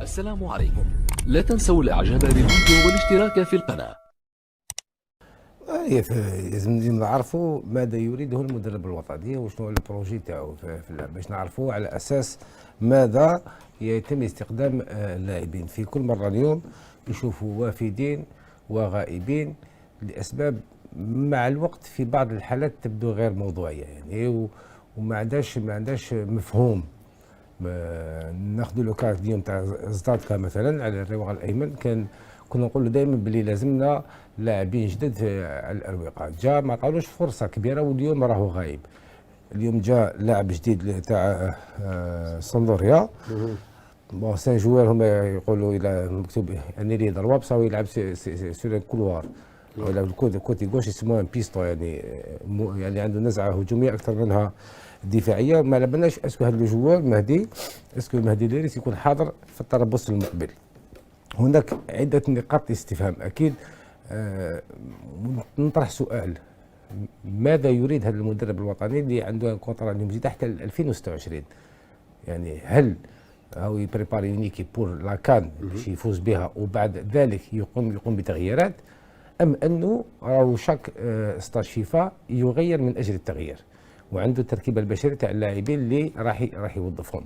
السلام عليكم. لا تنسوا الاعجاب بالفيديو والاشتراك في القناة. لازم نعرفوا ماذا يريده المدرب الوطني وشنو البروجي تاعو في اللعب باش نعرفوا على اساس ماذا يتم استخدام اللاعبين في كل مره. اليوم يشوفوا وافدين وغائبين لاسباب مع الوقت في بعض الحالات تبدو غير موضوعيه يعني وما عندهاش مفهوم. ناخذ لو كاس اليوم تاع زدادكا مثلا على الرواق الايمن، كنا نقولوا دائما بلي لازمنا لاعبين جدد على الاروقه. جا ما عطاولوش فرصه كبيره واليوم راهو غايب. اليوم جاء لاعب جديد تاع صندوريا. بون سان جوار هما يقولوا الى مكتوب يعني لي ضربه بصح هو يلعب سور الكولوار، يلعب الكوتي غوش يسموه ان بيستو يعني يعني عنده نزعه هجوميه اكثر منها دفاعيه. ما على بالناش اسكو هذا الجوار مهدي، اسكو مهدي ليريس يكون حاضر في التربص المقبل. هناك عده نقاط استفهام اكيد. نطرح سؤال: ماذا يريد هذا المدرب الوطني اللي عنده كونترا مزيد حتى 2026؟ يعني هل هو يبريباري اون ايكيب بور لا كان باش يفوز بها وبعد ذلك يقوم بتغييرات، ام انه راهو شاك ستاج فيفا يغير من اجل التغيير وعنده التركيبه البشريه تاع اللاعبين اللي راح يوظفهم؟